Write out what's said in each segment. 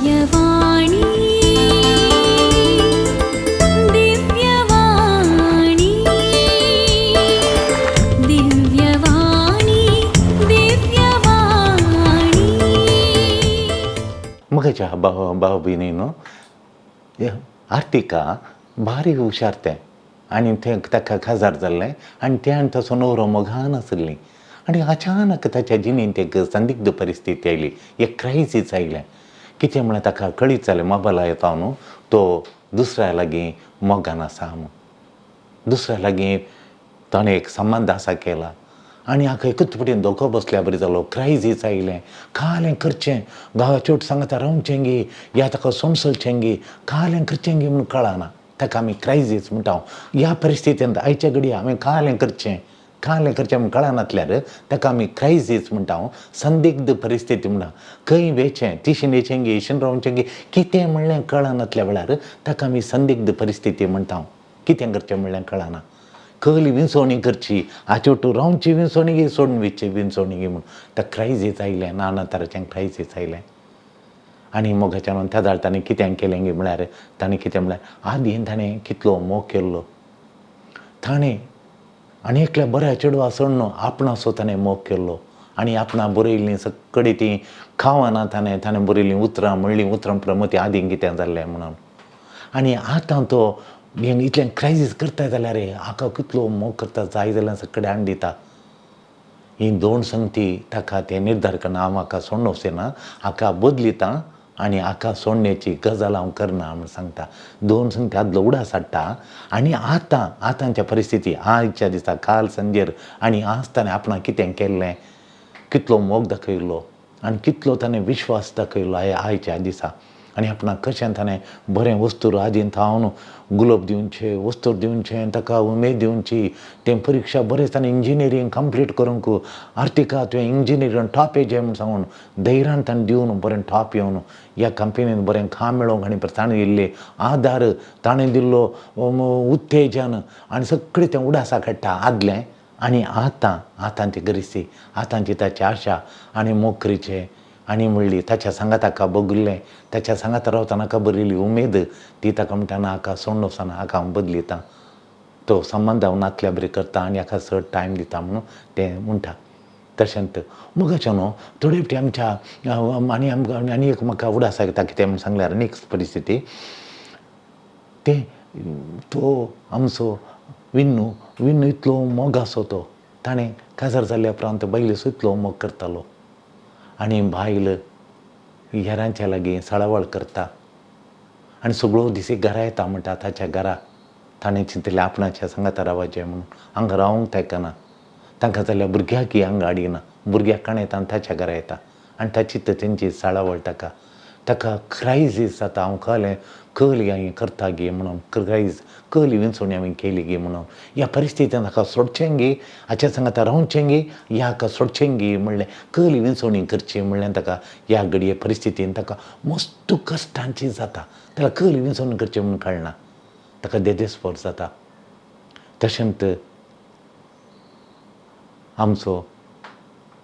दिव्यवाणी दिव्यवाणी दिव्यवाणी दिव्यवाणी मगच्या भाऊ भयणीनो आर्थिका भारी हुशारते आणि ते ताका खाजार जाल्लें आनी त्यान तसो नवरो मोगान आसली आनी अचानक ताच्या जिणेंत एक संदिग्ध परिस्थिती आयली, एक क्रायसीस आयलें. कितें म्हळ्यार ताका कळीत जालें मोबायला येता न्हू तो दुसऱ्या लागीं मोगान आसा म्हूण. दुसऱ्या लागीं ताणें एक संबंद आसा केला आनी हाका एकच पटेन धोको बसल्या बरी जालो. क्रायसीस आयलें, कालें करचें, गांवा चेवट सांगता रावचें गे या ताका सोमसलचें गे, कालें करचें गे म्हूण कळना. ताका आमी क्रायसीस म्हणटा. ह्या परिस्थितींत आयच्या घडये हांवें कालें करचें म्हूण कळनातल्यार ताका आमी क्रायसीस म्हणटा. संदिग्ध परिस्थिती म्हणटा. खंय वेचें, तिशेनेचें गे, इशेन रावचें गे, कितें म्हणलें कळनातल्या वेळार ताका आमी संदिग्ध परिस्थिती म्हणटा. कितें करचें म्हणलें कळना. कहली विंसवणी करची, आचेवटू रावची विंसवणी गे, सोडून वेचची विंसवणी गे म्हूण ताका क्रायसीस आयलें, नाना तराचें क्रायसीस आयलें. आनी मोगाच्यान त्या दाळ ताणें कितें केलें गे म्हळ्यार ताणें कितें म्हळ्यार आदीं ताणें कितलो मोग केल्लो. ताणें आनी एकल्या बऱ्या चेडवा सोडून आपणाचो ताणें मोग केल्लो आनी आपणा बरयल्लीं सगळीं तीं खावना ताणें बरयल्लीं उतरां म्हणलीं उतरां प्रमती आदीं कितें जाल्लें म्हणून. आनी आतां तो इतलें क्रायसीस करता जाल्यार हाका कितलो मोग करता, जाय जाल्यार सगळें हाडून दिता. ही दोन संगती ताका तें निर्धार करना, हांव हाका सोडून वचना, हाका बदलिता आनी हाका सोडण्याची गजाल हांव करना म्हूण सांगता. दोन संगती आदलो उडास हाडटा आनी आतांच्या परिस्थिती आयच्या दिसा काल संजेर आनी आज ताणें आपणाक कितें केल्लें, कितलो मोग दाखयल्लो आनी कितलो ताणें विश्वास दाखयल्लो आयच्या दिसा. आनी आपणाक कशें ताणें बरें वस्तूर आदीं थावन गुलाब दिवचे, वस्तूर दिवचें, ताका उमेद दिवची, तें परीक्षा बरें ताणें इंजिनियरींग कंप्लीट करूंक आर्थिका तुवें इंजिनियरींग टॉप हेजें म्हूण सांगून धैर्यान ताणें दिवन बरें टॉप येवन ह्या कंपनीन बरें काम मेळोवंक आनी ताणें दिल्ले आदार, ताणें दिल्लो उत्तेजन आनी सगळें तें उडासा काडटा आदलें आनी आतांची परिस्थिती, आतांची ताची आशा आनी मोग करचें आनी म्हणली ताच्या सांगात हाका बगुल्लें, ताच्या सांगात रावतना हाका बरयली उमेद, ती ताका म्हणटाना हाका सोडून वचना, हाका हांव बदलिता, तो संबंद हांव नातल्या बरी करता आनी हाका चड टायम दिता म्हणून तें म्हणटा. तशेंच मोगाचें न्हू थोडे फावटी आमच्या आनी एक म्हाका उडास येता कितें म्हूण सांगल्यार आनी एक परिस्थिती तें तो आमचो विन्नू इतलो मोगाचो तो, ताणें काजार जाल्ल्या उपरांत बायलेचो इतलो मोग करतालो आनी बायल हेरांच्या लागीं सळावळ करता आनी सगळो दीस घरा येता म्हणटा ताच्या घरा. ताणें चिंतलें आपणाच्या सांगाता रावचें म्हणून, हांगा रावंक तेंकना, तांकां जाल्यार भुरग्याकय हांगा हाडिना, भुरग्याक काण येता आनी ताच्या घरा येता आनी ताची तेंची सळावळ ताका क्रायसीस जाता. हांव कहली हांवें करता गे म्हणून कहली विंसवणी हांवें केली गे म्हणून. ह्या परिस्थितींत हाका सोडचें गे, हाच्या सांगाता रावचें गे या हाका सोडचें गे म्हणलें, कहली विंसवणी करची म्हणलें ताका ह्या घडये परिस्थितीन ताका मस्त कश्टांची जाता. ताका कहली विंसवणी करचें म्हणून कळना, ताका देदेस्पर जाता. तशेंच आमचो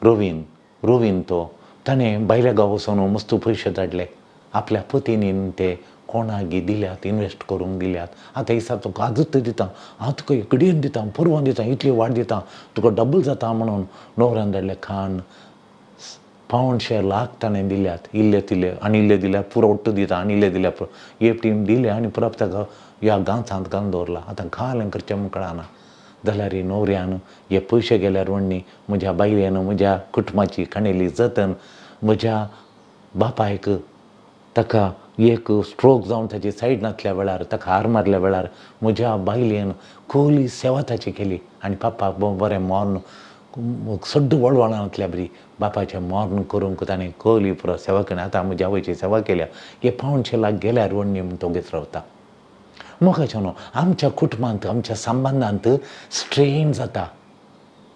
रोवीन तो ताणें भायल्या गांव वचून मस्त पयशे धाडले, आपल्या पत्नीन ते कोणाक दिल्यात, इन्वेस्ट करूंक दिल्यात. आतां दिसा तुका आजूच दिता, हांव तुका एकडेन दिता, परवां दिता, इतली वाड दिता, तुका डबल जाता म्हणून न्हवऱ्यान धाडले खाण £100 लाख ताणें दिल्यात. इल्ले तिल्ले आनी इल्ले दिल्यार पुरो ओट्टो दिता आनी इल्ले दिल्यार एक टीम दिले आनी परत ताका ह्या गांवचांत घालून दवरला. आतां कालें करचें म्हूण कळना. जाल्यार न्हवऱ्यान हे पयशे गेल्यार वण्णी म्हज्या बायलेन म्हज्या कुटुंबाची काणयली जतन, म्हज्या बापायक ताका एक स्ट्रोक जावन ताची सायड नासल्या वेळार, ताका हार मारल्या वेळार म्हज्या बायलेन खोली सेवा ताची केली आनी बापाक बरें मोर्न सड्ड वळवळांतल्या बरी बापाचें मोर्न करूंक ताणें कहली पुरो सेवा केली. आतां म्हज्या आवयची सेवा केल्या, हे £100 लाख गेल्यार वण्णी म्हूण तो घेत रावता. मोगाचें न्हू आमच्या कुटुंबांत आमच्या संबंदांत स्ट्रेन जाता.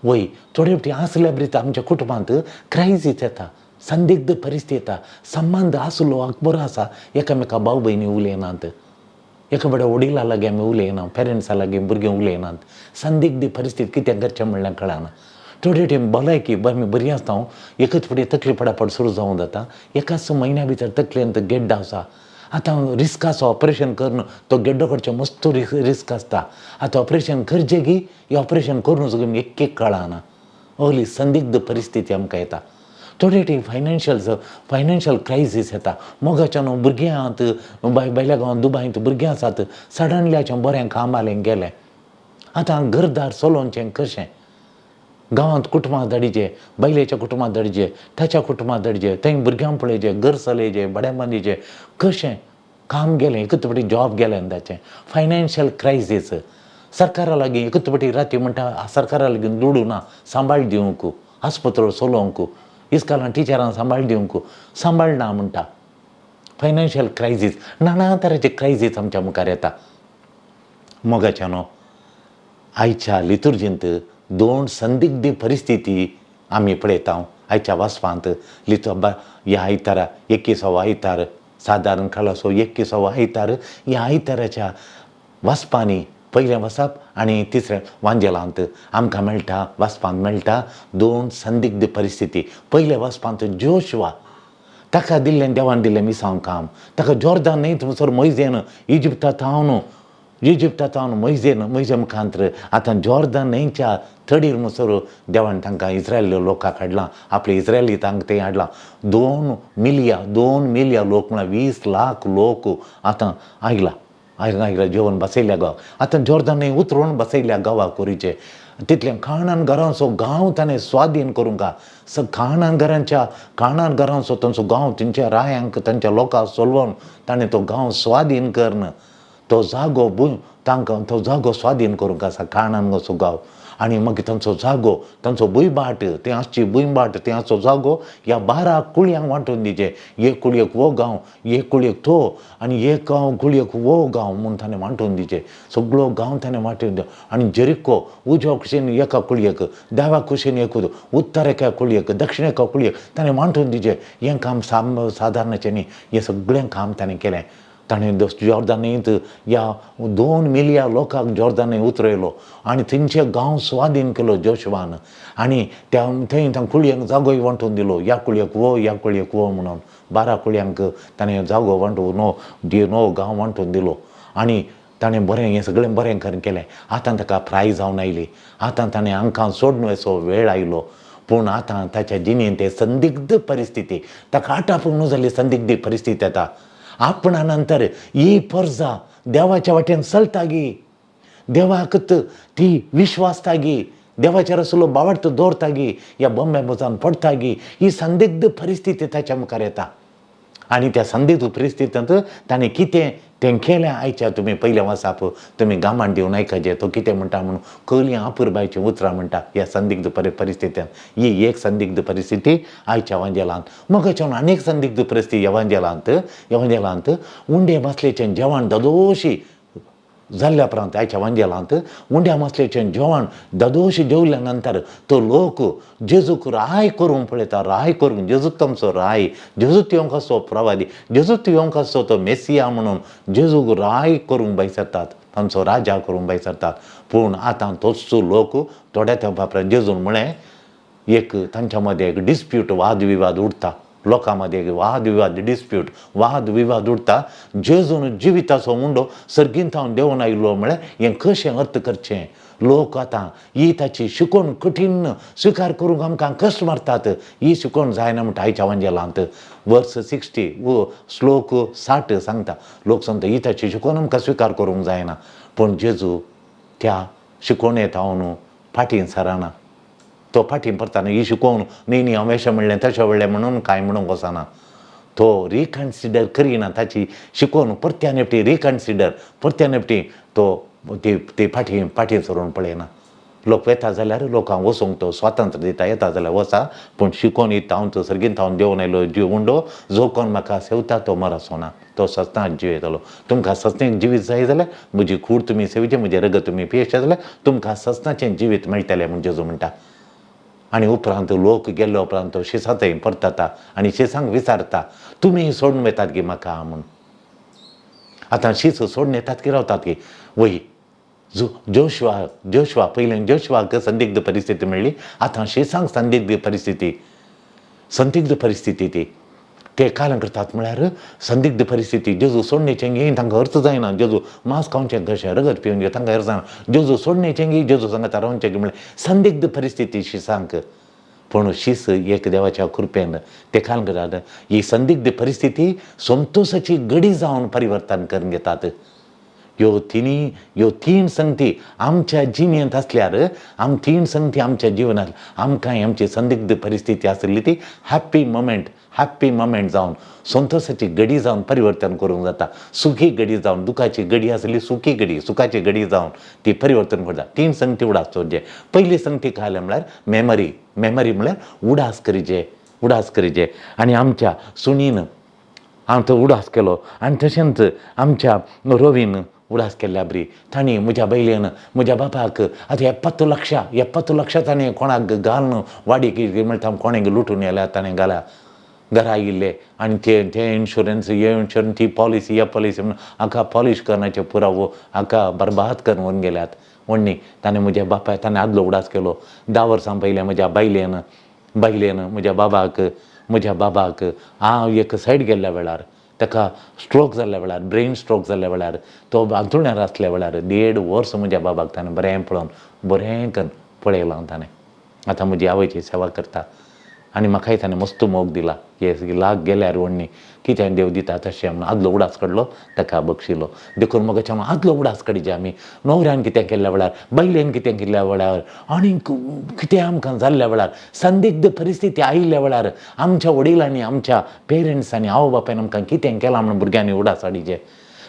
वय थोडे फावटी आसल्या बरी आमच्या कुटुंबांत क्रायसीस येता, संदिग्ध परिस्थिती येता. संबंद आसलो बरो आसा, एकामेका भाव भयणी उलयनात, एका बड्या वडिलां लागीं आमी उलयना, पेरंट्सां लागीं भुरगीं उलयनात. संदिग्ध परिस्थिती कितें करचें म्हणल्यार कळना. थोडे टायम भलायकी बरी आसता हांव एकच फुडें तकली पडापड सुरू जावं जाता एकाच म्हयन्या भितर तकलेंत गेड्डो आसा आतां रिस्क आसा ऑपरेशन करन तो गेड्डो करचो मस्त रिस्क आसता आतां ऑपरेशन करचें की हें ऑपरेशन करून सुद्दां एक कळना असली संदिग्ध परिस्थिती आमकां येता थोडे टी फायनान्शियल क्रायसीस येता मोगाच्या न्हू भुरग्यांत भायल्या गांवांत दुबायंत भुरगीं आसात सडनली बरें कामालें गेलें आतां घरदार चलोवचें कशें गांवांत कुटुंबां धाडिचे बायलेच्या कुटुंबां धाडिचे ताच्या कुटुंबां धाडिचे थंय भुरग्यांक पळयचे घर चलयचे भाड्यान बांदीचे कशें काम गेलें एकच फावटी जॉब गेलें ताचें फायनान्शियल क्रायसीस सरकारा लागीं एकच फावटी राती म्हणटा सरकारा लागीं दुडू ना सांबाळ दिवंक आस्पत्रो चलोवंक इस्कालां टिचरांक सांबाळ दिवंक सांबाळना म्हणटा फायनान्शियल क्रायसीस नाना तरांचे क्रायसीस आमच्या मुखार येता मोगाच्या न्हू आयच्या लितुर्जींत दोन संदिग्ध परिस्थिती आमी पळयता आयच्या वाचपांत ह्या आयतारा 21वा आयतार सादारण काळाचो 21वा आयतार ह्या आयताराच्या वाचपांनी पयलें वचप आनी तिसरें वांजेलांत आमकां मेळटा वाचपांत मेळटा दोन संदिग्ध परिस्थिती पयले वाचपांत जोशुआ ताका दिल्लें देवान दिल्लें मिसांव काम ताका जॉर्दान न्हंयत वचोन मोयजेन इजिप्तांत मोयजे मुखांतर आतां जॉर्दान न्हंयच्या थडीर मुसोर देवान तांकां इस्रायल लोकांक हाडलां आपले इस्रायली तांकां थंय हाडलां 2 मिलिया लोक म्हळ्यार 20 लाख लोक आतां आयला जेवण बसयल्या गांवाक आतां जॉर्दान न्हंय उतरून बसयल्या गांवाक कोरीचे तितलें खाणान घरांचो गांव ताणें स्वाधीन करूंक खाणान घरांचो तांचो गांव तेंच्या रायांक तांच्या लोकांक सोलवून ताणें तो गांव स्वाधीन करन तो जागो स्वाधीन करूंक आसा खाणांचो गांव आनी मागीर तांचो भुंयबाट तें आसची भुंयबाट तें आसचो जागो ह्या 12 कुळयांक वांटून दिचे एक कुळयेक वो गांव एक कुळयेक तो आनी एक कुळयेक वो गांव म्हूण ताणें वांटून दिचे सगळो गांव ताणें वांटून आनी जरिको उजव्या कुशीन एका कुळयेक दाव्या कुशीन एक उत्तर एका कुळयेक दक्षिण एका कुळयेक ताणें वांटून दिचें हें काम सादारणाचें न्ही हें सगळें काम ताणें केलें ताणें जॉर्दान न्हंयत ह्या 2 मिलिया लोकांक जॉर्दान न्हंय उतरयलो आनी थंयचे गांव स्वाधीन केलो जोशुआन आनी थंय कुळयांक जागोय वांटून दिलो ह्या कुळयेक वो म्हणून 12 कुळयांक ताणें जागो नो गांव वांटून दिलो आनी ताणें बरें हें सगळें बरें करून केलें आतां ताका प्राय जावन आयली आतां ताणें हांकां सोडून वचो वेळ आयलो पूण आतां ताच्या जिणेंत ते संदिग्ध परिस्थिती ताका आटापूंक न्हू जाल्ली संदिग्ध परिस्थिती येता आपणा नंतर ही पर्जा देवाच्या वाटेन चलता गी देवाक ती विश्वासता गी देवाचेर असलो बावट दवरता गी ह्या बॉम्बे मोजान पडटा गी ही संदिग्ध परिस्थिती ताच्या मुखार येता आनी त्या संदिग्ध परिस्थितींत ताणें कितें तें केलें आयच्या तुमी पयलें वचाप तुमी गामान दिवन आयकचे तो कितें म्हणटा म्हणून कळया आपुरबायचीं उतरां म्हणटा ह्या संदिग्ध परिस्थितींत ही एक संदिग्ध परिस्थिती आयच्या वांजेलांत मगच्यान आनीक संदिग्ध परिस्थिती ह्या वांजेलांत उंडे मसलेचें जेवण ददोशी जाल्ल्या उपरांत आयच्या वांजेलांत उंड्या मसलेचें जेवण ददोशी जेवल्या नंतर तो लोक जेजूक राय करूंक पळयता राय करूंक जेजूक तांचो राय जेजूक येवंक आसतो प्रवादी जेजूक येवंक आसतो तो मेसिया म्हणून जेजूक राय करूंक बैसरतात तांचो राजा करूंक बैसरतात पूण आतां तोच लोक थोड्या तेंपा उपरांत जेजून म्हळें एक तांच्या मदें एक डिस्प्यूट वाद विवाद उरता लोकां मदें वाद विवाद उरता जेजून जिविताचो मुंडो सर्गींतावन देंवन आयिल्लो म्हळ्यार हें कशें अर्थ करचें लोक आतां ही ताची शिकोवन कठीण स्विकार करूंक आमकां कश्ट मारतात ही शिकोवन जायना म्हणटा आयच्या वांजेलांत वर्स 60 श्लोक 60 सांगता लोक सांगता ही ताची शिकोवन आमकां स्विकार करूंक जायना पूण जेजू त्या शिकोवणेंत हांव फाटीं सराना तो फाटीं परताना ही शिकोवन न्ही हांव अशें म्हणलें तशें म्हणलें म्हणून कांय म्हणूंक वचना तो रिकन्सिडर करिना ताची शिकोवन परत्यान एपटी तो ती फाटीं सरून पळयना लोक येता जाल्यार लोकांक वचूंक तो स्वातंत्र्य दिता येता जाल्यार वचा पूण शिकोवन येता हांव तो सर्गींत हांव देंवन आयलो जीव उंडो जो कोण म्हाका सेवता तो मरचो ना तो सस्तांच जीव येतलो तुमकां सस्तें जिवीत जाय जाल्यार म्हजी कूड तुमी सेविचें म्हजें रगत तुमी पियेचें जाल्यार तुमकां सस्ताचें जिवीत मेळटलें म्हूण जेजू म्हणटा आनी उपरांत लोक गेल्ले उपरांत तो शिसा थंय परतता आनी शिसांक विचारता तुमी सोडून येतात गी म्हाका म्हूण आतां शीस सोडून येतात की रावतात की वय जोशवा पयलें जोशवाक संदिग्ध परिस्थिती मेळ्ळी. आतां शिसांक संदिग्ध परिस्थिती ती ते कालां करतात म्हळ्यार संदिग्ध परिस्थिती. जेजू सोडणेचें गी तांकां अर्थ जायना. जेजू मांस खावचें कशें, रगत पिवचें तांकां अर्थ जायना. जेजू सोडणेचें गी जेजू सांगाता रावचें गी म्हळ्यार संदिग्ध परिस्थिती शिसांक. पूण शिस एक देवाच्या कृपेन ते कालां करतात ही संदिग्ध परिस्थिती संतोशाची गडी जावन परिवर्तन करून घेतात. ह्यो तीन संगती आमच्या जिणेंत आसल्यार तीन संगती आमच्या जिवनांत आमकांय आमची संदिग्ध परिस्थिती आसली ती हॅप्पी मोमेंट जावन संतोशाची गडी जावन परिवर्तन करूंक जाता. सुखी गडी जावन दुखाची गडी आसली सुखाची गडी जावन ती परिवर्तन करता. तीन संगती उडास सोडचे. पयली संगती काय म्हळ्यार मेमरी म्हळ्यार उडास करीचे आनी आमच्या सुणीन हांव तो उडास केलो आनी तशेंच आमच्या रवीन उडास केल्ल्या बरी. तांणी म्हज्या बायलेन म्हज्या बापायक आतां 70 लक्ष ताणें कोणाक घालून वाडीक म्हणटा कोणें लुटून येल्यार ताणें घाल्या घरा आयिल्ले आनी ते इन्शुरन्स ती पॉलिसी म्हणून हाका पॉलिश करण्याचे पुरावो हाका बरबाद करून व्हरून गेल्यात. व्हडणी ताणें म्हज्या बापाय ताणें आदलो उडास केलो. 10 वर्सां पयलें म्हज्या बायलेन म्हज्या बाबाक हांव एक सायड गेल्ल्या वेळार ताका स्ट्रोक जाल्ल्या वेळार ब्रेन स्ट्रोक जाल्ल्या वेळार तो अंथरुण्यार आसल्या वेळार 1.5 वर्स म्हज्या बाबाक ताणें बरें करून पळयलां ताणें. आतां म्हजी आवयची सेवा करता आनी म्हाकाय ताणें मस्त मोग दिला. हे लाग गेल्यार व्हडणी कितें देव दिता तशें म्हणून आदलो उडास काडलो ताका बक्षिलो. देखून मोगाच्या आदलो उडास काडचे आमी. न्हवऱ्यान कितें केल्ल्या वेळार बायलेन कितें केल्ल्या वेळार आनी कितें आमकां जाल्ल्या वेळार संदिग्ध परिस्थिती आयिल्ल्या वेळार आमच्या वडिलांनी आमच्या पेरंट्सांनी आवय बापायन आमकां कितें केलां म्हणून भुरग्यांनी उडास हाडीचे.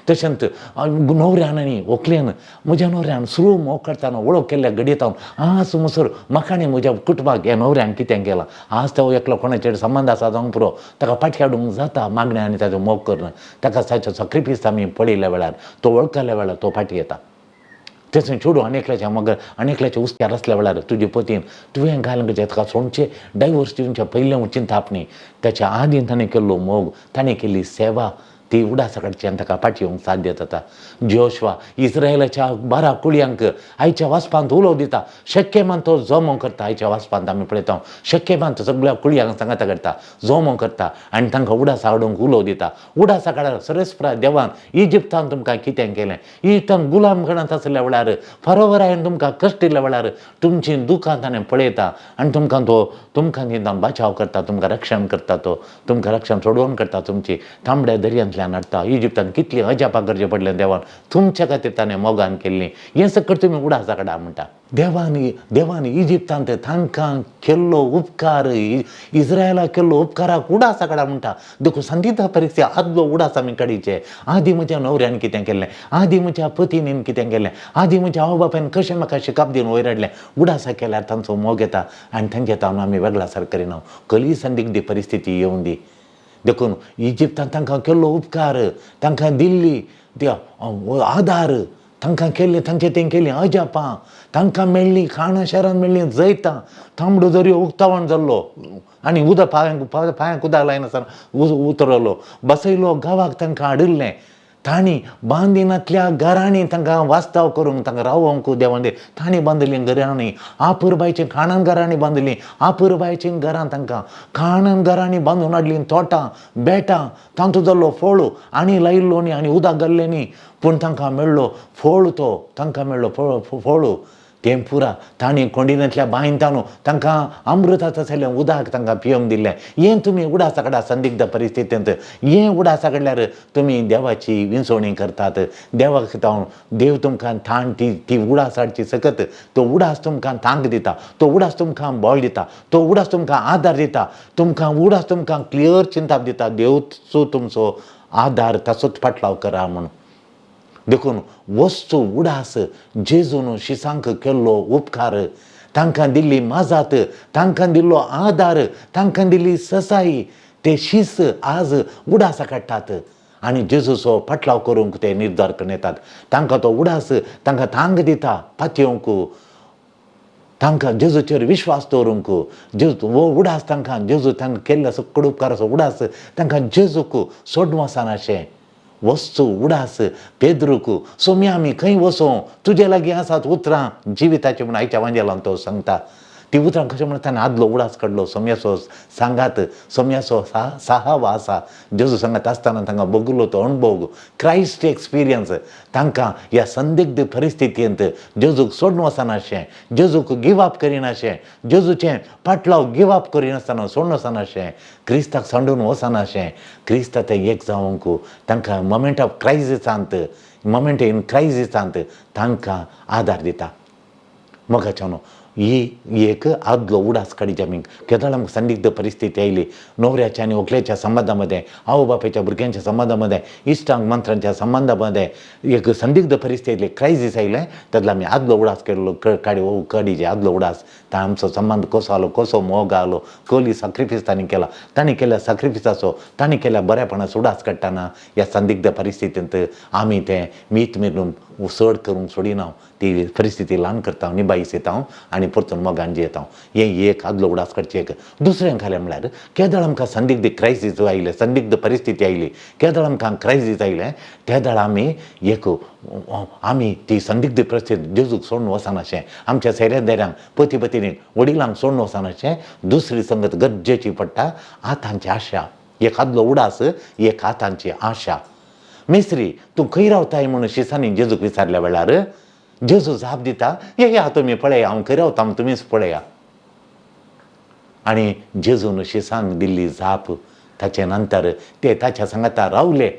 तशेंच न्हवऱ्यान आनी व्हंकलेन म्हज्या न्हवऱ्यान सुरू मोग करतना वळख केल्ल्या घडयेंत आज मुसर म्हाका आनी म्हज्या कुटुंबाक ह्या न्हवऱ्यान कितें केलां आज तो एकलो कोणाचेर संबंद आसा जावंक पुरो ताका फाटी हाडूंक जाता मागणें आनी ताचो मोग करून ताका ताचो सॅक्रिफायस आमी पळयल्या वेळार तो वळखल्या वेळार तो फाटी येता. तशें चेडूं आनेकल्याच्या उस्त्यार आसल्या वेळार तुजे पतीन तुवें घालूंक जाय ताका सोडचें डायवोर्स दिवचें पयलें चिंता आपणी. त्याच्या आदीं ताणें केल्लो मोग ताणें केल्ली सेवा ती उडासा काडची आनी ताका फाटी येवंक साध्य जाता. जोशवा इस्रायलाच्या 12 कुळयांक आयच्या वासपांत उलो दिता. शक्यमान तो जोमो करता. आयच्या वासपांत आमी पळयता शक्यमान तो सगळ्या कुळयांक सांगाता करता जोमो करता आनी तांकां उडासा हाडूंक उलो दिता. उडासा काडार सरस्प्रा देवान इजिप्तान तुमकां कितें केलें. इजिप्तान गुलाम गणांत आसल्या वेळार फरोवरायन तुमकां कश्ट दिल्या वेळार तुमची दुखां ताणें पळयता आनी तुमकां निदान बचाव करता. तुमकां रक्षण करता. तो तुमकां रक्षण सोडवून करता. तुमची तांबड्या दर्यांतल्यान हाडटा. इजिप्तान कितली अजापां करचें पडलें देवान तुमच्या खातीर ताणें मोगान केल्लीं. हें सकट तुमी उडासा काडा म्हणटा. देवान इजिप्तांत तांकां केल्लो उपकार इस्रायलाक केल्लो उपकाराक उडासा काडा म्हणटा. देखून संदिग्ध परिस्थिती आदलो उडास आमी काडीचे. आदीं म्हज्या न्हवऱ्यान कितें केल्लें आदीं म्हज्या पतीन कितें केलें आदीं म्हज्या आवय बापायन कशें म्हाका शिकाप दिवन वयर हाडलें उडासा केल्यार तांचो मोग येता आनी तांचे तावन आमी वेगळा सर करिना. खरी संदिग्ध परिस्थिती येवं दी. देखून इजिप्तान तांकां केल्लो उपकार तांकां दिल्ली आदार तांकां केल्ली तांचे तें केलीं अजापां तांकां मेळ्ळीं खाणां शारान मेळ्ळीं जैतां तांबडो दर्यो उक्तावण जाल्लो आनी उदक पांयांक उदक लायनासतना उतरलो बसयलो गांवाक तांकां हाडिल्लें. तांणी बांदिनांतल्या घरांनी तांकां वास्ताव करूंक तांकां रावोंक देवान तांणी बांदलीं घरांनी. आपुरबायचीं खाणान घरांनी बांदलीं. आपुरबायचीं घरां तांकां खाणान घरांनी बांदून हाडलीं. तोटां बेटां तांचो जाल्लो फोळू आनी लायिल्लो न्ही आनी उदक घाल्लें न्ही पूण तांकां मेळ्ळो फोळ. तांकां मेळ्ळो फोळू तें पुरा. तांणी कोंडिनांतल्या बांयन तांदूं तांकां अमृताचो आसलें उदक तांकां पियोंक दिल्लें. हें तुमी उडासा काडा संदिग्ध परिस्थितींत. हें उडासा काडल्यार तुमी देवाची विंचोवणी करतात. देवाक देव तुमकां थाण ती उडास हाडची सकत तो उडास तुमकां थांक दिता. तो उडास तुमकां बळ दिता. तो उडास तुमकां आदार दिता. उडास तुमकां क्लियर चिंताप दिता. देवचो तुमचो आदार ताचोच फाटलाव करा म्हणून. देखून वस्तू उडास जेजून शिसांक केल्लो उपकार तांकां दिल्ली माजात तांकां दिल्लो आदार तांकां दिल्ली ससाई ते शीस आज उडासा काडटात आनी जेजूचो फाटलाव करूंक ते निर्धार करून येतात. तांकां तो उडास तांकां थांग दिता पातयेवंक तांकां जेजूचेर विश्वास दवरूंक वो उडास तांकां जेजू तांकां केल्लो सकट उपकाराचो उडास तांकां जेजूक सोडूं वचनाशें वचचो उडास पेद्रुकू सोम्या आमी खंय वचो तुजे लागीं आसात उतरां जिविताचें म्हूण आयच्या वांजेलान तो सांगता. ती उतरां कशें म्हणटा ताणें आदलो उडास काडलो सोम्याचो सांगात सोम्याचो साहावा आसा जेजू सांगात आसतना तांकां भोगलो तो अणभव क्रायस्ट एक्सपिरियन्स तांकां ह्या संदिग्ध परिस्थितींत जेजूक सोडून वचनाशें जेजूक गिव अप करिनाशें जेजूचें फाटलाव गिव अप करिनासतना सोडून वचनाशें क्रिस्ताक सांडून वचनाशें क्रिस्त ते एक जावंक तांकां मोमेंट ऑफ क्रायसिसांत मोमेंट इन क्रायसिसांत तांकां आदार दिता. मोगाच्यान ही एक आदलो उडास काडीचे आमी केदळ आमकां संदिग्ध परिस्थिती आयली न्हवऱ्याच्या आनी व्हंकलेच्या संबंदामध्ये आवय बापायच्या भुरग्यांच्या संबंदामध्ये इश्टांक मंत्रांच्या संबंदामध्ये एक संदिग्ध परिस्थितीतले क्रायसीस आयलें तेदलो आमी आदलो उडास केल्लो काडीचे आदलो उडास ता आमचो संबंद कसो आलो कसो मोग आलो कसली सॅक्रिफीस तांणी केल्या सॅक्रिफिसाचो तांणी केल्या बऱ्यापणाचो उडास काडटाना ह्या संदिग्ध परिस्थितींत आमी तें मीत मेरून चड करूंक सोडिना ती परिस्थिती ल्हान करता निभायस येता आनी परतून मोगान जियेता. हें एक आदलो उडास काडचें एक. दुसरें खालें म्हळ्यार केदळ आमकां संदिग्ध क्रायसीस आयले संदिग्ध परिस्थिती आयली केदळ आमकां क्रायसीस आयलें तेदळ आमी ती संदिग्ध परिस्थिती जेजूक सोडून वचनाशें आमच्या सेरेंदेऱ्यांक पती पत्नीक वडिलांक सोडून वचनाशें दुसरी संगत गरजेची पडटा आतांची आशा. एक आदलो उडास एक आतांची आशा. मेस्त्री तूं खंय रावताय म्हणून शिसांनी जेजूक विचारल्या वेळार जेजू जाप दिता या तुमी पळया हांव खंय रावता तुमीच पळया. आनी जेजून शिसांक दिल्ली जाप ताचे नंतर ते ताच्या सांगाता रावले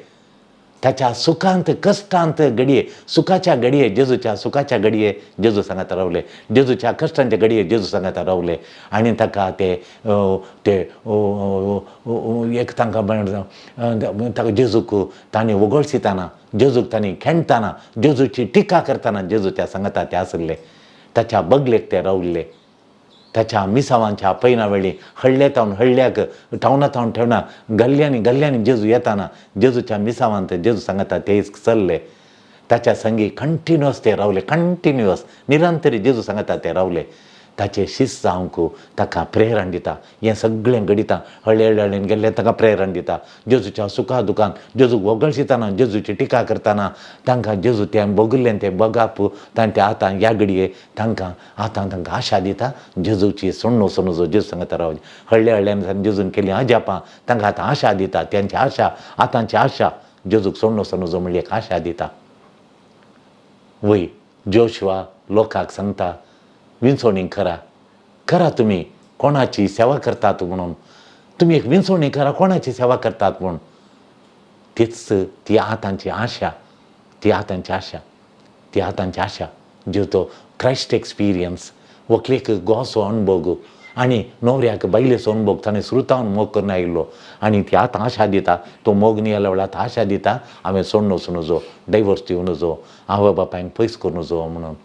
ताच्या सुखांत कश्टांत घडये सुखाच्या घडये जेजूच्या सुखाच्या घडये जेजू सांगाता रावले जेजूच्या कश्टांच्या घडये जेजू सांगाता रावले आनी ताका ते एक ताका जेजूक तांणी वगळसिताना जेजूक तांणी खेणटाना जेजूची टिका करताना जेजूच्या सांगाता ते आसले ताच्या बगलेक ते रावले ताच्या मिसावांच्या पैना वेळी हळ्ळेतावन हळ्ळ्याक टावनातावन ठेवना गल्ल्यांनी जेजू येताना जेजूच्या मिसावांत जेजू सांगता ते चल्ले ताच्या संगी कंटिन्युअस ते रावले कंटिन्युअस निरंतरी जेजू सांगता ते रावले ताचे शिस्त जावंक ताका प्रेरण दिता. हें सगळें घडिता हळ्ळेन गेल्ले ताका प्रेरण दिता जेजूच्या सुखा दुखांत जेजूक वगळशिताना जेजूची टिका करताना तांकां जेजू तें भोगिल्लें तें बगाप ताणें तें आतां ह्या घडये तांकां आशा दिता जेजूची सोडून वचून नजो जेजू सांगता राव हळ्ळेन जेजून केलीं अजापां तांकां आतां आशा दिता तेंची आशा आतांची आशा जेजूक सोडून वचून नजो म्हणली एक आशा दिता. वय जोशुआ लोकांक सांगता विंचोणी करा तुमी कोणाची सेवा करतात म्हणून तुमी एक विंचोणी करा कोणाची सेवा करतात म्हणून तीच ती आतांची आशा ती आतांची आशा ज्यो तो क्रायस्ट एक्सपिरियन्स व्हंकलेक घोवचो अणभव आनी न्हवऱ्याक बायलेचो अणभव ताणें श्रुतावन मोग करून आयिल्लो आनी ती आतां आशा दिता तो मोग न्ही जाल्या वेळार आशा दिता हांवें सोडून वचूं नजो डायवोर्स दिवं नजो आवय बापायक पयस करूं नजो म्हणून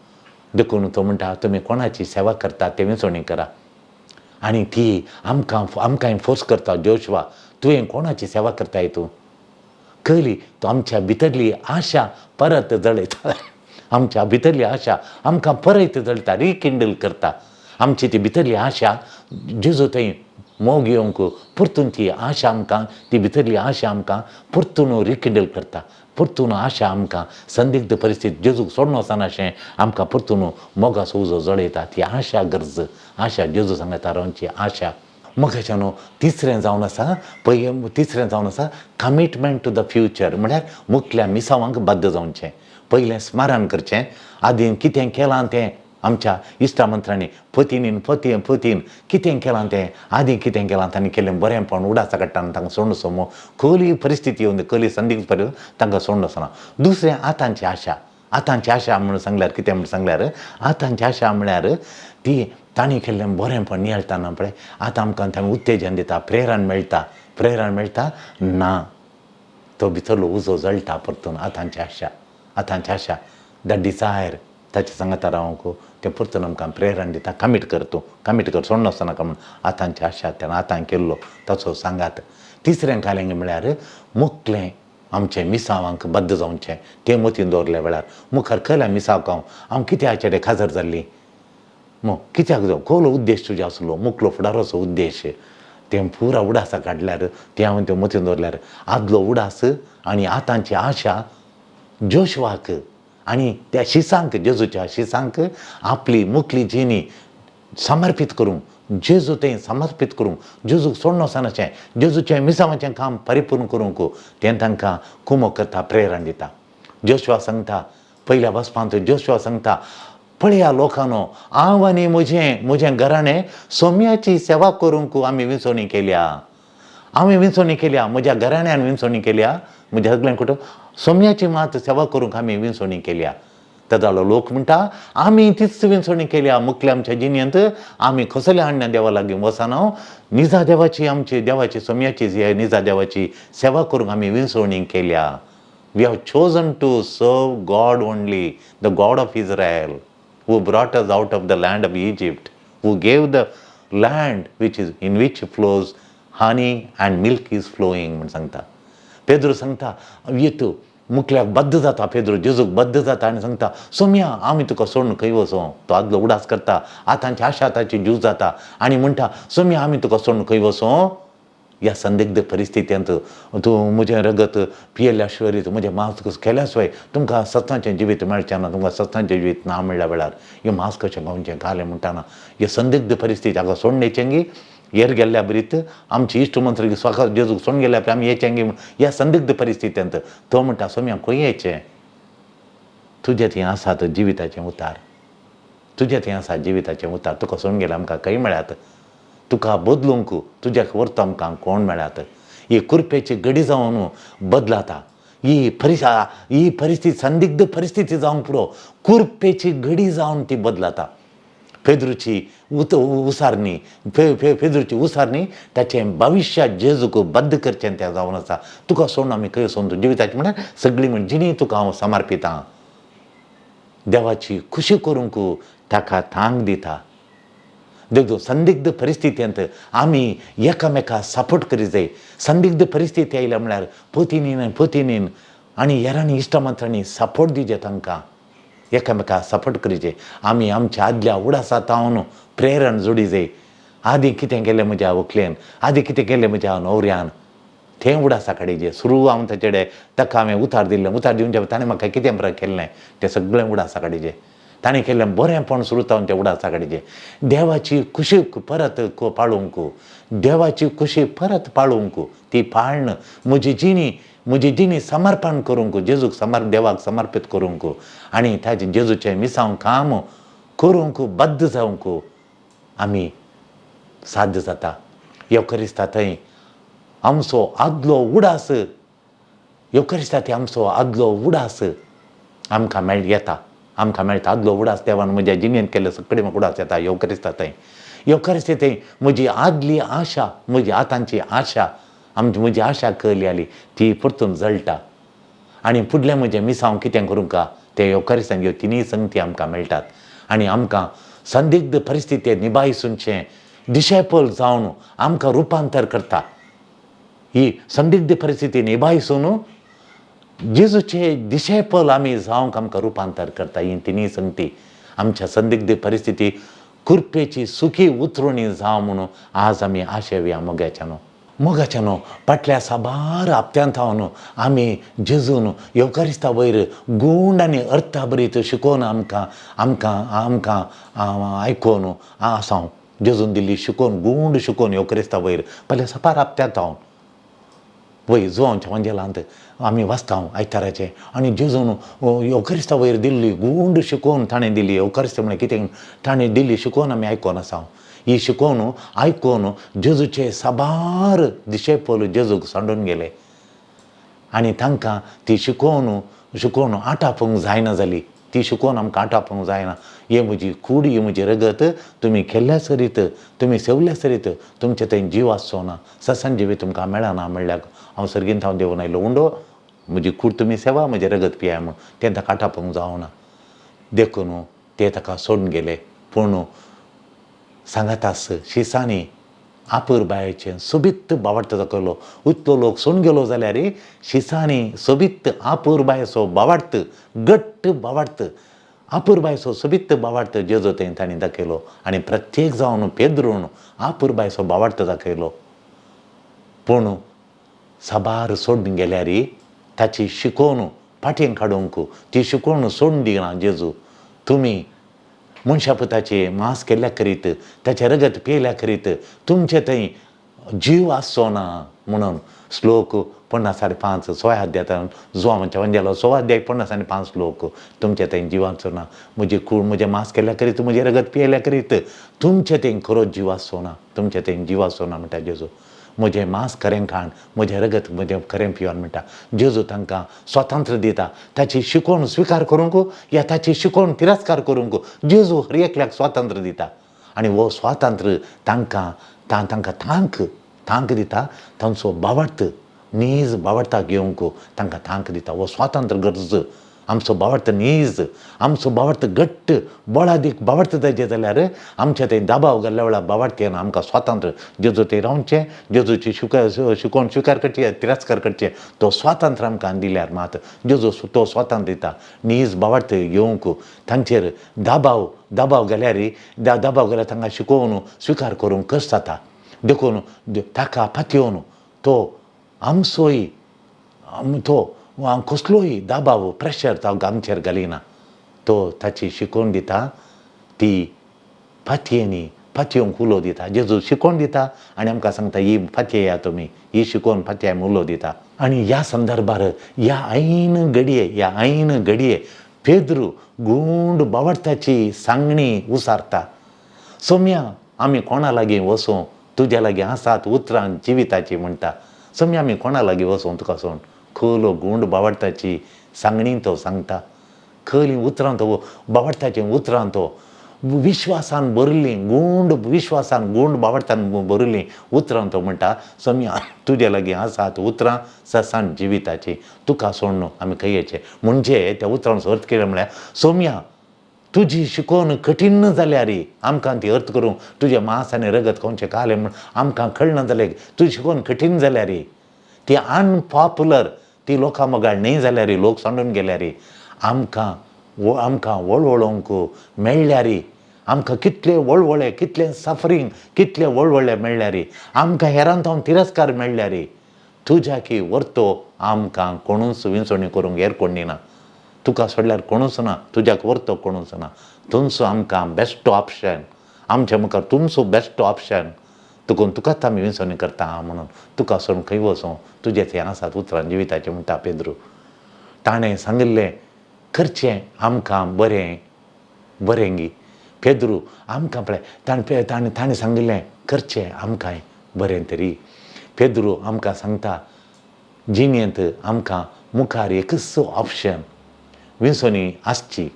देखून तो म्हणटा तुमी कोणाची सेवा करता ते विंचोणी करा. आनी ती आमकां फोर्स करता जोशुआ तुवें कोणाची सेवा करताय तूं खंयली तो आमच्या भितरली आशा परत जळयता आमच्या भितरली आशा आमकां परत जळटा रिकिंडल करता आमची ती भितरली आशा जेजू थंय मोग येवंक परतून ती आशा आमकां ती भितरली आशा आमकां परतून रिकिंडल करता परतून आशा आमकां संदिग्ध परिस्थिती जेजूक सोडून वचनाशें आमकां परतून मोगाचो उजो जळयता ती आशा गरज आशा जेजू सांगता रावची आशा. मोगाच्यान तिसरें जावन आसा कमिटमेंट टू द फ्युचर म्हळ्यार मुखल्या मिसावांक बद्द जावचें पयलें स्मरण करचें आदीं कितें केलां तें आमच्या इश्टामंत्रांनी पतीन कितें केलां तें आदीं कितें केलां तांणी केलें बरेंपण उडासा काडटाना तांकां सोडून वचो खंयली परिस्थिती येवन खंयली संदिग्ध परिस्थिती तांकां सोडून वचना. दुसरें आतांची आशा म्हणून सांगल्यार कितें म्हणून सांगल्यार आतांची आशा म्हळ्यार ती तांणी केल्लें बरेंपण नियळटाना पळय आतां आमकां तांकां उत्तेजन दिता प्रेरण मेळटा ना तो भितरलो उजो जळटा परतून आतांची आशा द डिझायर ताचे सांगता रावंक तें परतून आमकां प्रेरण दिता कमीट कर सोडून वचनाका म्हणून आतांची आशा तेणें आतां केल्लो ताचो सांगात. तिसरें कालेंग म्हळ्यार मुखलें आमचें मिसावांक बद्द जावचें तें मतीन दवरल्या वेळार मुखार खंयल्या मिसांक हांव कित्याचेर खाजर जाल्ली कित्याक जावं खंयलो उद्देश तुजो आसलो मुखलो फुडाराचो उद्देश तें पुरा उडासा काडल्यार ते हांवें त्यो मतीन दवरल्यार आदलो उडास आनी आतांची आशा जोशवाक आनी त्या शिसांक जेजूच्या शिसांक आपली मुखली जिणी समर्पीत करूंक जेजू तें समर्पीत करूंक जेजूक सोडून वचनाचें जेजूचें मिसांवाचें काम परिपूर्ण करूंक तें तांकां कुमो करता प्रेरण दिता. जोशुआ सांगता पयल्या वचपांत जोशुआ सांगता पळया लोकांनो हांव आनी म्हजें घराणें सोम्याची सेवा करूंक आमी विंचोणी केल्या. हांवें विंचोणी केल्या म्हज्या घराण्यान विंचोणी केल्या म्हज्या सगळ्यां कुटूंब सोम्याची मात सेवा करूंक आमी विंचोणी केल्या. तेजालो लोक म्हणटा आमी तीच विंचोणी केल्या मुखल्या आमच्या जिणेंत आमी कसल्या हाडण्या देवा लागीं वचना निजा देवाची आमची देवाची सोम्याची निजा देवाची सेवा करूंक आमी विंचोणी केल्या. We have chosen to serve God only, the God of Israel, who brought us out of the land of Egypt, who gave the land in which flows honey and milk is flowing म्हणून सांगता. पेद्रू सांगता येतू मुखल्याक बद्द जाता पेद्रू जेजूक बद्द जाता आनी सांगता सोम्या आमी तुका सोडून खंय वचूं. तो आदलो उडास करता आतांची आशा ताची ज्यूज जाता आनी म्हणटा सोम्या आमी तुका सोडून खंय वचूं. ह्या संदिग्ध परिस्थितींत तूं म्हजें रगत पियेल्या शिवाय म्हजें मांस केल्या शिवाय तुमकां सत्ताचें जिवीत मेळचें ना तुमकां सत्ताचें जिवीत ना म्हणल्या वेळार हें मांस कशें गावचें घालें म्हणटाना हे संदिग्ध परिस्थिती हाका सोडून येचेंगी येर गेल्ल्या बरीत आमची इश्ट मंत्र स्वता जेजूक सोडून गेल्या आमी येचेंगी ह्या संदिग्ध परिस्थितींत तो म्हणटा सोम्या खंय येचें. तुजें थंय आसात जिविताचें उतार तुजें थंय आसा जिविताचें उतार तुका सोडून गेल्यार आमकां खंय मेळ्ळ्यात तुका बदलूंक तुज्याक व्हरता आमकां कोण मेळ्ळ्यात. ही कुरपेची घडी जावन बदलाता ही परिस्थिती संदिग्ध परिस्थिती जावंक पुरो कुरपेची घडी जावन ती बदलाता. पेद्रूची उसारणी पेद्रूची उसारणी ताचें भविश्य जेजूक बद्द करचें तें जावन आसा. तुका सोडून आमी खंय वचूं जिविताची म्हळ्यार सगळी म्हण जिणी तुका हांव समर्पितां. देवाची खुशी करूंक ताका थांग दिता. देखो संदिग्ध परिस्थितींत आमी एकामेकाक सपोर्ट करी जाय. संदिग्ध परिस्थिती आयल्या म्हळ्यार पतीनीन आनी हेरांनी इश्टमित्रांनी सपोर्ट दिजे तांकां एकामेकाक सपोर्ट करीचे. आमी आमच्या आदल्या उडासांत हांवन प्रेरण जोडी जाय. आदीं कितें केलें म्हज्या व्हंकलेन आदीं कितें केलें म्हज्या न्हवऱ्यान तें उडासा काडीचें. सुरू हांव ताचे ताका हांवें उतार दिल्लें उतार दिवचे ताणें म्हाका कितें बरें केल्लें तें सगळें उडासा काडीचें. ताणें केल्लें बरेंपण सुरू जावन तें उडासा काडीचें. देवाची खुशी परत पाळूंक देवाची खुशी परत पाळूंक ती पाळण म्हजी जिणी समर्पण करूंक जेजूक देवाक समर्पीत करूंक आनी ताजें जेजूचें मिसांव काम करूंक बद्द जावंक आमी साध्य जाता. येवकरिस्ता थंय आमचो आदलो उडास येवकरिस्ता थंय आमचो आदलो उडास आमकां येता आमकां मेळटा. आदलो उडास देवान म्हज्या जिणेंत केल्लो सगळे म्हाका उडास येता येवकरिस्ता थंय. येवकरिस्ता थंय म्हजी आदली आशा म्हजी आतांची आशा म्हजी आशा कळयली ती परतून जळटा आनी फुडलें म्हजें मिसांव कितें करूंक तें येवकरिस्तान ह्यो तिनूय संगती आमकां मेळटात आनी आमकां संदिग्ध परिस्थिती निभायसूनचें दिशेपल जावन आमकां रुपांतर करता. ही संदिग्ध परिस्थिती निभायसून जेजूचे दिशेपल आमी जावंक आमकां रुपांतर करता. ही तिनूय संगती आमच्या संदिग्ध परिस्थिती कुरपेची सुखी उतरुणी जावं म्हणून आज आमी आशेवया मोगाच्यानो फाटल्या साबार हप्त्यांत हांव आमी जेजून येवकरिस्ता वयर गूंड आनी अर्था बरीत शिकोवन आमकां आयकोन आसां जेजून दिल्ली शिकोवन गूंड शिकोवन येवकरिस्ता वयर फाटल्या साबार हप्त्यांत हांव वय जुवांच्या वंजेलांत आमी वाचता आयताराचें आनी जेजून येवकरिस्ता वयर दिल्ली गूंड शिकोवन ताणें दिल्ली येवकरिस्ता म्हळ्यार कितें ताणें दिल्ली शिकोवन आमी आयकोन आसा. ही शिकोवन आयकोन जेजूचे साबार दिशेपल जेजूक सांडून गेले आनी तांकां ती शिकोवन आटापूंक जायना जाली. ती शिकोवन आमकां आटापूंक जायना. हे म्हजी कूड ही म्हजी रगत तुमी केल्ल्या सरीत तुमी सेवल्या सरीत तुमचे थंय जीव आसचो ना ससन जिवी तुमकां मेळना म्हणल्यार हांव सर्गींत हांव देंवन आयलो उंडो म्हजी कूड तुमी सेवा म्हजें रगत पियाय म्हूण तें ताका आटापूंक जावना. देखून ते ताका सोडून गेले. पूण सांगात आस शिसांनी आपूर बायेचें सोबीत बावार्थ दाखयलो. इतलो लोक सोडून गेलो जाल्यार शिसांनी सोबीत आपूर बायेचो बावार्थ घट्ट बावार्थ आपूर बायेचो सोबीत बावार्थ जेजू तांणी दाखयलो आनी प्रत्येक जावन पेद्रून आपूर बायेचो बावार्थ दाखयलो. पूण साबार सोडून गेल्यार ताची शिकोवन फाटीं काडूंक ती शिकोवन सोडून दिना जेजू. तुमी मनशापुताचे मांस केल्ल्या करीत ताचें रगत पियेल्या करीत तुमचे थंय जीव आसचो ना म्हणून श्लोक 50:5 6 अध्यायांत जो आमच्या वंद्यालो 6 अध्याय 50:5 श्लोक. तुमचे थंय जिवाचो ना. म्हजे कूड म्हजें मांस केल्ल्या करीत म्हजें रगत पियेल्या करीत तुमचे थंय खरोच जीव आसचो ना. तुमचे थंय जीव आसचो ना म्हणटा जेजू. म्हजें मांस खरें खाण म्हजें रगत म्हजें खरें पियोन म्हणटा जेजू तांकां स्वातंत्र्य दिता. ताची शिकोवन स्विकार करूंक या ताची शिकोवन तिरस्कार करूंक जेजू हर एकल्याक स्वातंत्र्य दिता. आनी हो स्वातंत्र्य तांकां थांक दिता. तांचो बावट नीज बावडता घेवंक तांकां थांक दिता. हो स्वातंत्र्य गरज. आमचो बावट नीज आमचो बावट घट्ट बळादीक बावट जायचे जाल्यार आमच्या थंय दाबाव घाल्ल्या वेळार बावट येना. आमकां स्वातंत्र्य जेजू थंय रावचें जेजूची शिकोवन स्विकार करचें तिरस्कार करचें तो स्वातंत्र्य आमकां दिल्यार मात जेजू तो स्वातंत्र्य दिता. नीज बावट घेवंक तांचेर दाबाव घाल्यार दाबाव घाल्यार तांकां शिकोवन स्विकार करूंक कस जाता. देखून ताका फातयोवन तो आमचोय तो कसलोय दाबाव प्रेशर तो आमचेर घालिना. तो ताची शिकोवन दिता ती फातयेवंक उलो दिता. जेजू शिकोवन दिता आनी आमकां सांगता ही फातयेया तुमी ही शिकोवन फातया उलो दिता. आनी ह्या संदर्भार ह्या ऐन घडये पेद्रू गूंड बावडताची सांगणी उसारता. सोम्या आमी कोणा लागीं वचूं तुज्या लागीं आसात उतरां जिविताची म्हणटा. सोम्या आमी कोणा लागीं वचूं तुका सोड. खलो गूंड बावडताची सांगणी तो सांगता. खली उतरां तो बावडताचीं उतरां तो विश्वासान भरिल्लीं गूंड बावडतान भरिल्लीं उतरां तो म्हणटा. सोम्या तुज्या लागीं आसात उतरां ससाण जिविताची तुका सोडून आमी खंयचे. म्हणजे त्या उतरांचो अर्थ केलो म्हळ्यार सोम्या तुजी शिकोवन कठीण जाल्यार आमकां ती अर्थ करूंक तुजें मांस आनी रगत खंयचें खालें म्हण आमकां कळना जालें. तुजी शिकोवन कठीण जाल्यार ती अनपॉप्युलर ती लोकां मोगाळ न्हय जाल्यार लोक सोडून गेल्यार आमकां वळवळोवंक मेळ्ळ्यार आमकां कितलें सफरींग कितलें वळवळ्ळें मेळ्ळ्यार आमकां हेरांत तिरस्कार मेळ्ळ्यार तुज्याकी व्हरतो आमकां कोणूच विंचोणी करूंक हेर कोण दिना. तुका सोडल्यार कोणूच ना. तुज्याक व्हरतो कोणूच ना. तुमचो आमकां बेस्ट ऑप्शन आमच्या मुखार तुमचो बेस्ट ऑप्शन तुकाच आमी विंचोणी करता म्हणून तुका सोडून खंय वचूं तुजे थंय आसात उतरां जिविताचें म्हणटा पेद्रू. ताणें सांगिल्लें करचें आमकां बरें गी. पेद्रू आमकां पळय ताणें सांगिल्लें करचें आमकांय बरें तरी. पेद्रू आमकां सांगता जिणेंत आमकां मुखार एकच ऑप्शन विंचोणी आसची.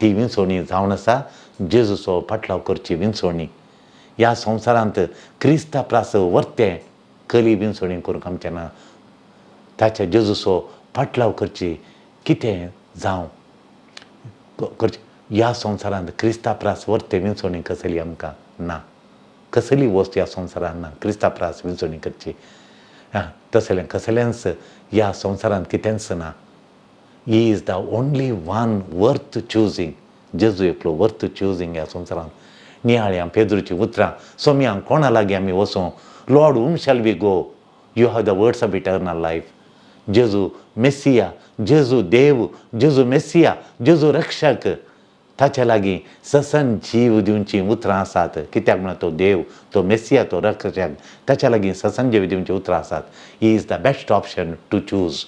ती विंचोणी जावन आसा जेजूचो फाटलाव करची विंचोणी. ह्या संवसारांत क्रिस्ता प्रास वर्तें खली विंचोणी करूंक आमचें ना. ताच्या जेजूचो फाटलाव करची कितें जावं करचें. ह्या संवसारांत क्रिस्ता प्रास वर्तें विंचोणी कसली आमकां ना. कसली वस्त ह्या संवसारांत ना क्रिस्ता प्रास विंचोणी करची. तसलें कसलेंच ह्या संवसारांत कितेंच ना. He is the only one worth choosing. जेजू एकलो वर्थ चुजींग ह्या संवसारांत. नियाळ्यां पेद्रूची उतरां सोम्यांक कोणा लागीं आमी वचूं. Lord whom shall we go? You have the words of eternal life. जेजू मेस्सिया जेजू देव जेजू मेस्सिया जेजू रक्षक ताच्या लागीं ससन जीव दिवची उतरां आसात. कित्याक म्हणल्यार तो देव तो मेस्सिया तो रक्षक ताच्या लागीं ससन जीव दिवची उतरां आसात. ही is the best option to choose.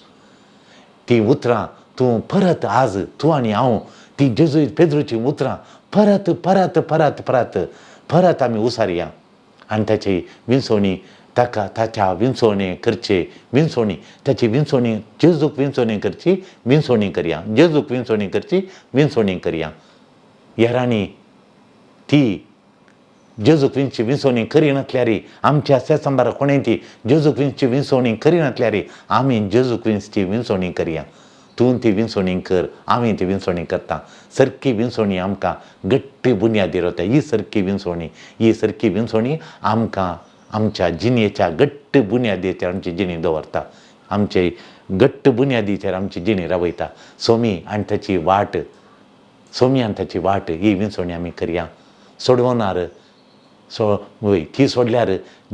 ती उतरां तूं परत आज तूं आनी हांव ती जेजू पेद्रूची उतरां परत आमी उसारया आनी ताची विंचोणी ताच्या विंचोणी करचे ताची विंचोणी जेजूक विंचोणी करची विंचोणी करया. जेजूक विंचोणी करची विंचोणी करया. हेरांनी ती जेजूक विंचोणी करिनातल्यार आमच्या सेसंबार कोणें ती जेजूक विंचोणी करिनातल्यार आमी जेजूक विंचोणी करया. तूं ती विंचोणी कर हांवें ती विंचोणी करता. सारकी विंचोणी आमकां गट्टी बुन्यादीर वता. ही सारकी विंचोणी आमकां आमच्या जिणेच्या घट्ट बुन्यादीचेर आमची जिणी दवरता. आमचे घट्ट बुन्यादीचेर आमची जिणी रावयता. सोमी आनी ताची वाट ही विंचोणी आमी करया. सोडवणार वय ती सोडल्यार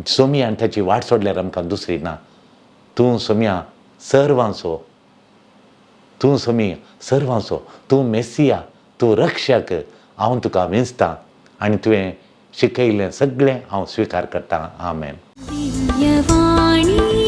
सोमी आनी ताची वाट सोडल्यार आमकां दुसरी ना. तूं सोम्या सर्वांचो, तूं सोमी सर्वांचो, तूं मेस्सिया, तूं रक्षक, हांव तुका वेंचतां आनी तुवें शिकयलें सगळें हांव स्विकार करतां. आमेन. दिव्यवाणी